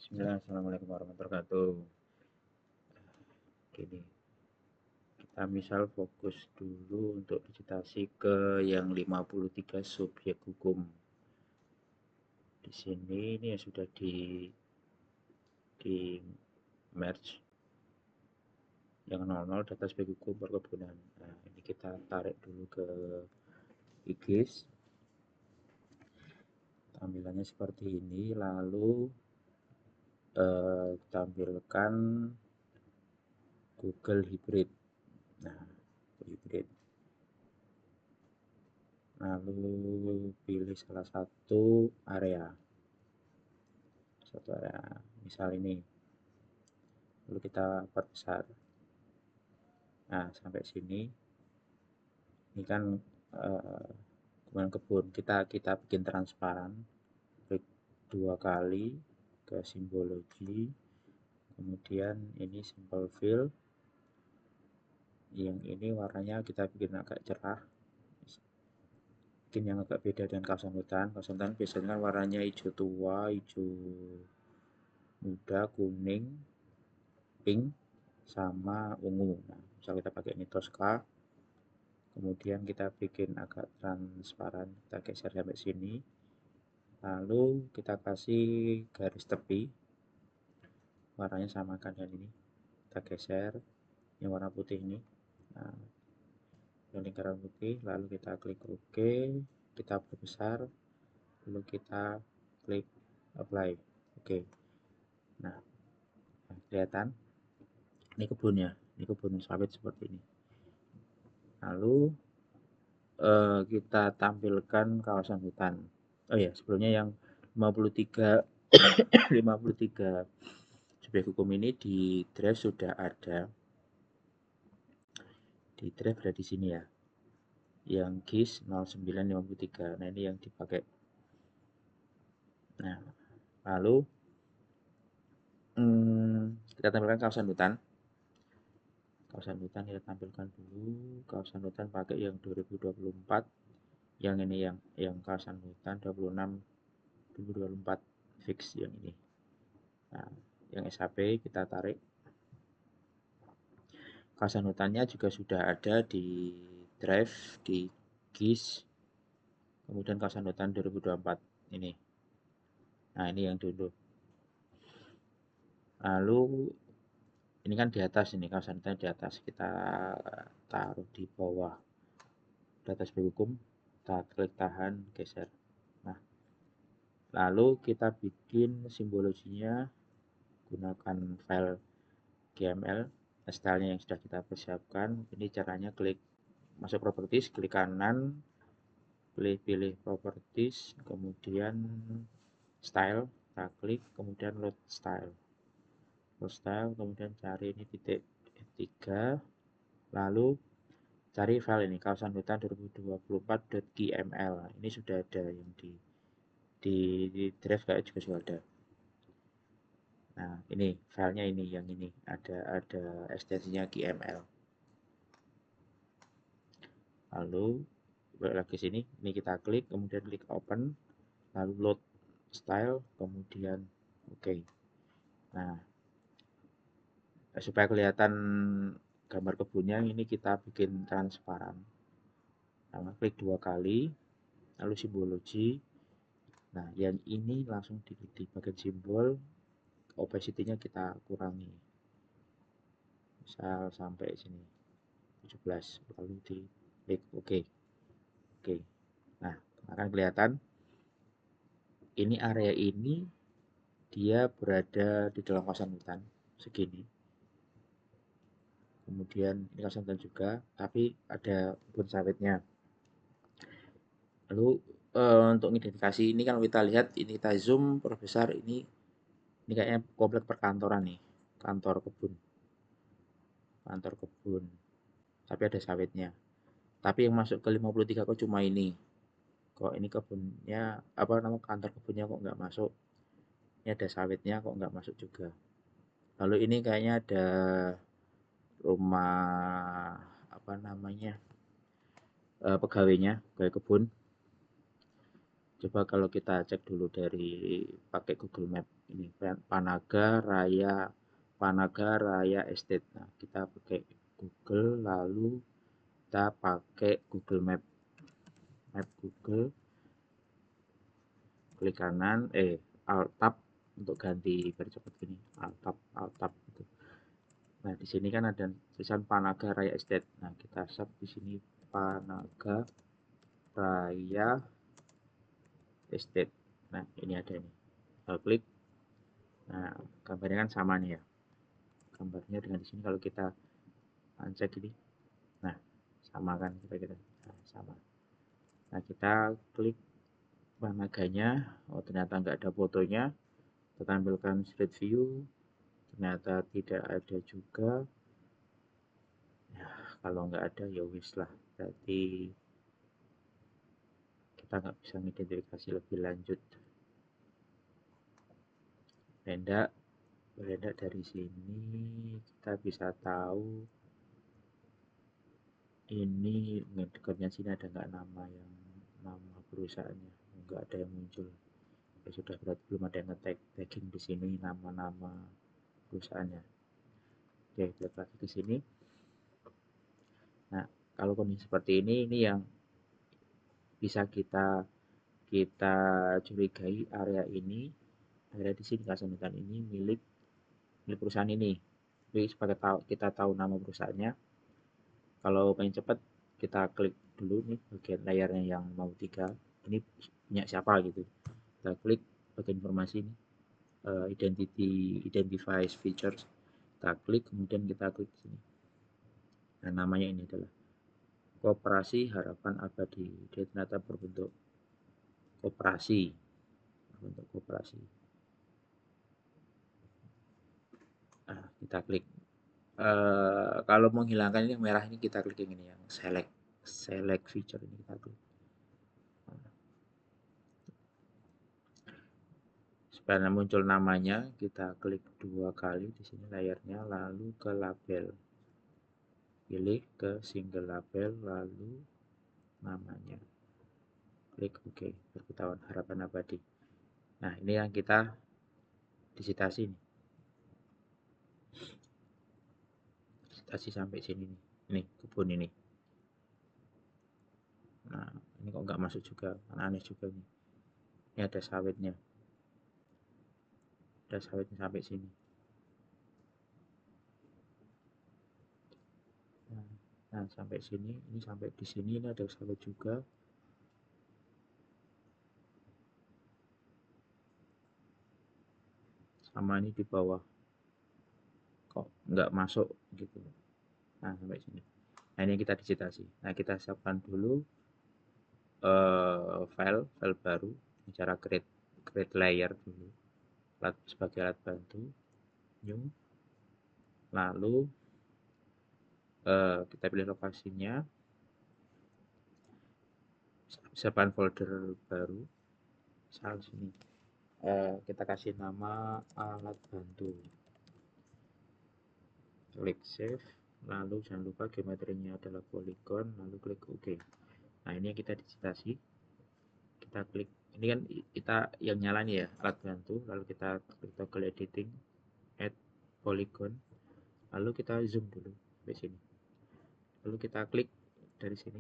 Bismillah, assalamualaikum warahmatullahi wabarakatuh. Gini, kita misal fokus dulu untuk digitasi ke yang 53 subjek hukum. Di sini ini yang sudah di merge yang 00 data subjek hukum perkebunan. Nah, ini kita tarik dulu ke IGIS. Tampilannya seperti ini, lalu tampilkan Google Hybrid. Nah, Hybrid. Lalu pilih salah satu area, misal ini, lalu kita perbesar. Nah, sampai sini ini kan kebun kita bikin transparan, klik 2 kali ke simbologi, kemudian ini simple fill, yang ini warnanya kita bikin agak cerah, bikin yang agak beda dengan kawasan hutan. Kawasan hutan biasanya kan warnanya hijau tua, hijau muda, kuning, pink, sama ungu. Nah, misal kita pakai ini Tosca, kemudian kita bikin agak transparan, kita geser sampai sini, lalu kita kasih garis tepi, warnanya samakan dengan ini, kita geser yang warna putih ini. Nah, yang lingkaran putih, lalu kita klik OK, kita perbesar, lalu kita klik apply. Oke. Nah, kelihatan ini kebunnya, ini kebun sawit seperti ini. Lalu kita tampilkan kawasan hutan. Oh ya, sebelumnya yang 53 subjek hukum ini di drive sudah ada. Di drive ada di sini ya. Yang GIS 0953. Nah, ini yang dipakai. Nah, lalu kita tampilkan kawasan hutan. Kawasan hutan kita tampilkan dulu. Kawasan hutan pakai yang 2024. Yang ini yang kawasan hutan 26 2024 fix yang ini. Nah, yang SHP kita tarik. Kawasan hutannya juga sudah ada di drive, di GIS. Kemudian kawasan hutan 2024 ini. Nah, ini yang dulu. Lalu ini kan di atas, ini kawasan hutan di atas, kita taruh di bawah data subjek hukum, kita klik tahan, geser. Nah, lalu kita bikin simbologinya gunakan file GML, stylenya yang sudah kita persiapkan. Ini caranya klik masuk properties, klik kanan, pilih properties, kemudian style, kita klik, kemudian load style, kemudian cari ini titik 3, lalu cari file ini kawasan hutan 2024.gml. Ini sudah ada yang di drive kayak juga sudah ada. Nah, ini filenya ini yang ini ada ekstensinya GML. Lalu balik lagi sini, ini kita klik, kemudian klik open, lalu load style, kemudian oke. Nah, supaya kelihatan gambar kebunnya, ini kita bikin transparan. Nah, klik 2 kali, lalu simbologi. Nah, yang ini langsung di bagian simbol, opacity-nya kita kurangi. Misal sampai sini 17, lalu di klik OK. Oke. Nah, akan kelihatan ini area ini dia berada di dalam kawasan hutan segini. Kemudian ini kawasan hutan juga, tapi ada kebun sawitnya. Lalu untuk identifikasi ini kan kita lihat, ini kita zoom perbesar, ini kayaknya komplek perkantoran nih, kantor kebun, tapi ada sawitnya. Tapi yang masuk ke 53 kok cuma ini. Kok ini kebunnya, kantor kebunnya kok nggak masuk. Ini ada sawitnya kok nggak masuk juga. Lalu ini kayaknya ada rumah pegawainya, pegawai kebun. Coba kalau kita cek dulu dari pakai Google Map ini, Panaga Raya Estate. Nah, kita pakai Google, lalu kita pakai Google Map, Google, klik kanan, Alt Tab untuk ganti biar cepat gini, Alt Tab gitu. Nah, di sini kan ada tulisan Panaga Raya Estate. Nah, kita search di sini Panaga Raya Estate. Nah, ini ada ini. Kita klik. Nah, gambarnya kan sama nih ya. Gambarnya dengan di sini kalau kita cek ini. Nah, sama kan kira-kira. Nah, sama. Nah, kita klik Panaganya. Oh, ternyata nggak ada fotonya. Kita tampilkan street view. Ternyata tidak ada juga. Ya, kalau nggak ada ya wis lah. Berarti kita nggak bisa mengidentifikasi lebih lanjut. Benda dari sini kita bisa tahu ini dekatnya sini ada nggak nama perusahaannya, nggak ada yang muncul. Ya sudah, berarti belum ada yang tagging di sini nama perusahaannya. Oke, lihat lagi ke sini. Nah, kalau kondisi seperti ini yang bisa kita curigai area di sini Kacamata ini milik perusahaan ini. Jadi supaya kita tahu nama perusahaannya, kalau pengen cepat kita klik dulu nih bagian layarnya yang mau 3, ini punya siapa gitu. Kita klik bagian informasi ini, identify features. Kita klik, kemudian kita klik sini. Nah, namanya ini adalah Koperasi Harapan Abadi. Dia ternyata berbentuk koperasi. Nah, kita klik. Kalau menghilangkan ini yang merah ini kita klik yang ini, yang select feature ini kita klik. Supaya muncul namanya, kita klik 2 kali di sini layarnya, lalu ke label. Pilih ke single label, lalu namanya. Klik OK, Perputaran Harapan Abadi. Nah, ini yang kita disitasi nih. Disitasi sampai sini nih. Ini kebun ini. Nah, ini kok nggak masuk juga, aneh juga nih. Ini ada sawitnya. Ada sawitnya sampai sini. Nah, sampai sini, ini sampai di sini ini ada sawit juga. Sama ini di bawah. Kok nggak masuk gitu. Nah, sampai sini. Nah, ini kita digitasi. Nah, kita siapkan dulu file baru, cara create layer dulu sebagai alat bantu, new, lalu kita pilih lokasinya, siapkan folder baru, misal sini, kita kasih nama alat bantu, klik save, lalu jangan lupa geometrinya adalah polygon, lalu klik OK. Nah, ini yang kita digitasi. Kita klik, ini kan kita yang nyala nih ya, alat bantu, lalu kita klik toggle editing, add polygon, lalu kita zoom dulu ke sini, lalu kita klik dari sini,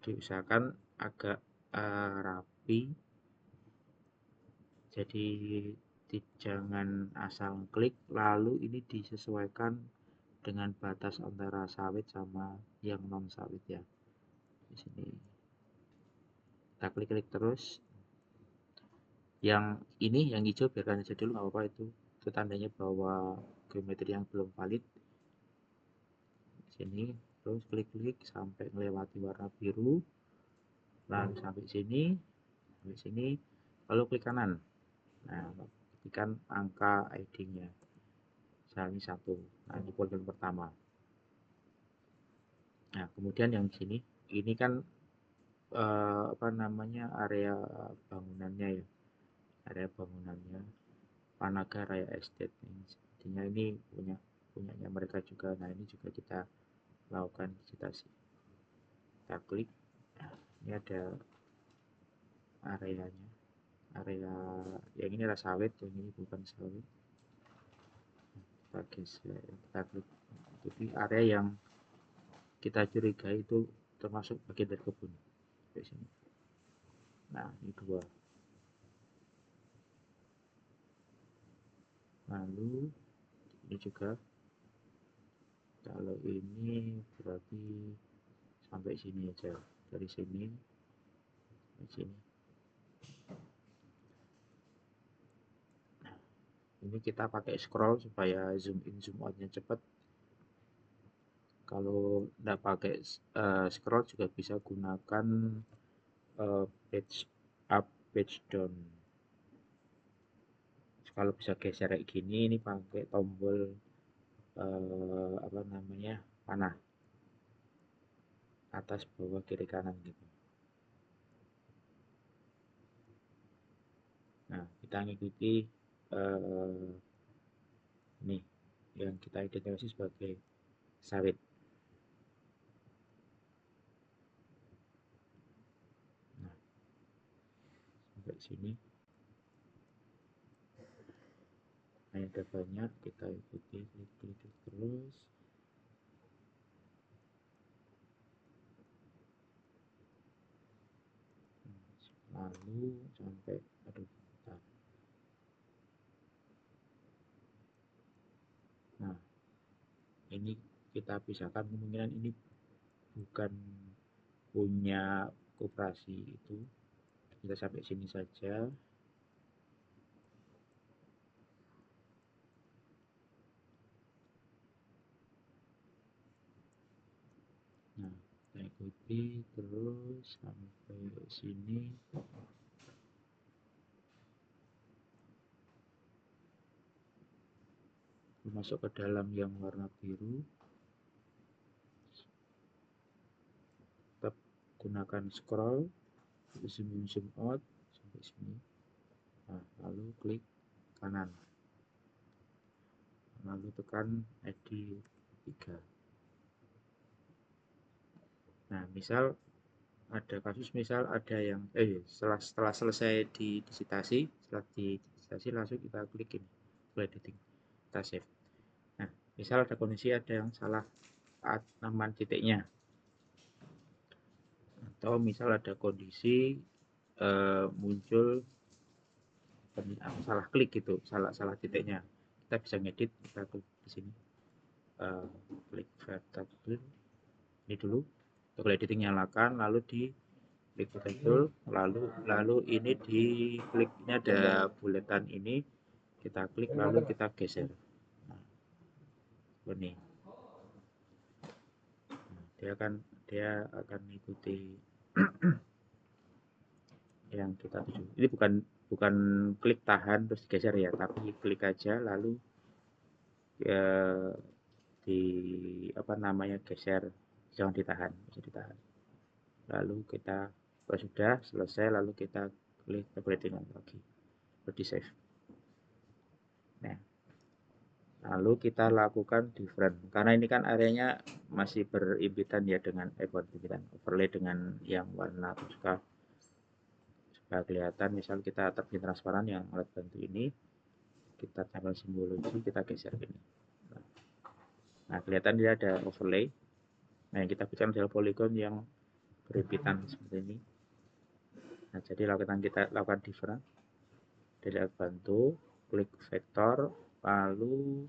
diusahakan agak rapi, jadi jangan asal klik lalu ini disesuaikan dengan batas antara sawit sama yang non sawit ya. Di sini kita klik terus, yang ini yang hijau biarkan aja dulu, nggak apa-apa, itu tandanya bahwa geometri yang belum valid. Sini terus klik sampai melewati warna biru, lalu sampai sini, lalu klik kanan. Nah, ketikkan angka ID-nya, misalnya 1. Nah, ini polygon pertama. Nah, kemudian yang sini ini kan area bangunannya ya, Panaga Raya Estate. Sepertinya ini punyanya mereka juga. Nah, ini juga kita lakukan digitasi. Kita klik. Nah, ini ada areanya, area yang ini adalah sawit, yang ini bukan sawit. Kita geser, kita klik. Jadi area yang kita curigai itu termasuk bagian dari kebun di sini. Nah, ini 2. Lalu ini juga, kalau ini berarti sampai sini aja, dari sini ke sini. Ini kita pakai scroll supaya zoom in zoom outnya cepat. Kalau tidak pakai scroll juga bisa gunakan page up, page down. Kalau bisa geser kayak gini, ini pakai tombol apa namanya, panah, atas bawah kiri kanan gitu. Nah, kita ngikuti ini yang kita identifikasi sebagai sawit. Nah, sampai sini. Nah, ada banyak, kita ikuti klik terus. Lalu sampai, aduh, bentar. Nah, ini kita pisahkan, kemungkinan ini bukan punya koperasi itu. Kita sampai sini saja. Nah, kita ikuti terus sampai sini. Masuk ke dalam yang warna biru. Tetap gunakan scroll, zoom in zoom out sampai sini. Nah, lalu klik kanan. Lalu tekan ID 3. Nah, misal ada kasus, misal ada yang setelah selesai didigitasi, setelah didigitasi langsung kita klik ini, editing, kita save. Nah, misal ada kondisi ada yang salah nama titiknya, atau misal ada kondisi muncul salah klik gitu, salah titiknya, kita bisa ngedit. Kita klik di sini, klik vertical ini dulu, untuk editing nyalakan, lalu di klik tool, lalu ini di klik, ini ada buletan ini, kita klik lalu kita geser. Nah, ini dia akan mengikuti yang kita tuju. Ini bukan klik tahan terus geser ya, tapi klik aja lalu di apa namanya, geser, jangan ditahan, bisa ditahan. Lalu kita, kalau sudah selesai, lalu kita klik editing lagi, lalu di save. Nah, lalu kita lakukan different, karena ini kan areanya masih berimpitan ya dengan overlay dengan yang warna suka supaya kelihatan. Misal kita terbit transparan yang alat bantu ini, kita tambah simbologi, kita geser ini. Nah, kelihatan dia ada overlay. Nah, yang kita bicara adalah poligon yang berimpitan seperti ini. Nah, jadi kita lakukan different dari alat bantu, klik vektor, lalu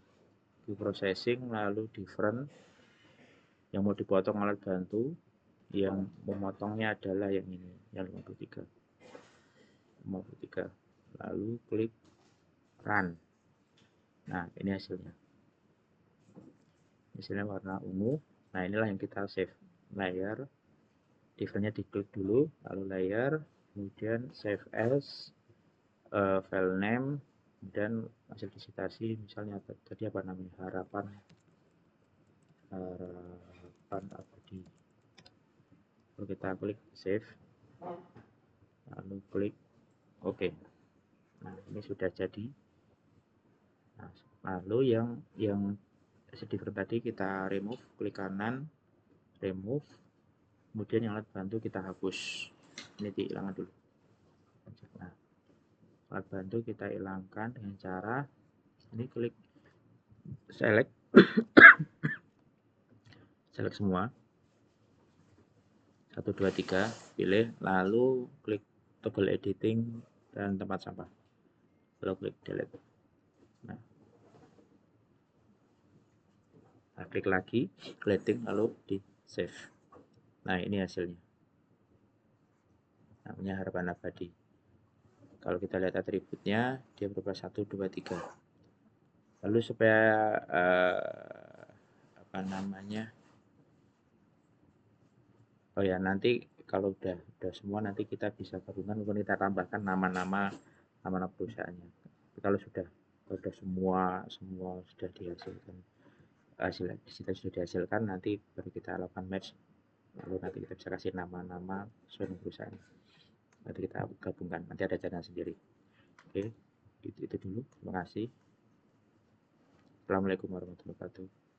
di processing, lalu different. Yang mau dipotong alat bantu, yang memotongnya adalah yang ini, yang 53. Lalu klik run. Nah, ini hasilnya warna ungu. Nah, inilah yang kita save. Layer, differentnya diklik dulu, lalu layer, kemudian save as, file name, dan hasil digitasi, misalnya tadi apa namanya, harapan abadi. Lalu kita klik save, lalu klik OK. Nah, ini sudah jadi. Nah, lalu yang different tadi kita remove, klik kanan, remove, kemudian yang alat bantu kita hapus. Ini dihilangkan dulu. alat bantu kita hilangkan dengan cara ini klik select semua 1 2 3 pilih, lalu klik toggle editing dan tempat sampah, lalu klik delete. Nah, klik lagi editing lalu di save. Nah, ini hasilnya, namanya harapan abadi. Kalau kita lihat atributnya, dia berupa 1 2 3. Lalu supaya apa namanya, oh ya, nanti kalau udah semua nanti kita bisa gabungkan, mungkin kita tambahkan nama-nama perusahaannya. Tapi kalau sudah semua sudah dihasilkan, hasil kita sudah dihasilkan, nanti baru kita lakukan match, lalu nanti kita bisa kasih nama-nama sesuai dengan perusahaan, nanti kita gabungkan, nanti ada channel sendiri. Oke, itu dulu, terima kasih. Assalamualaikum warahmatullahi wabarakatuh.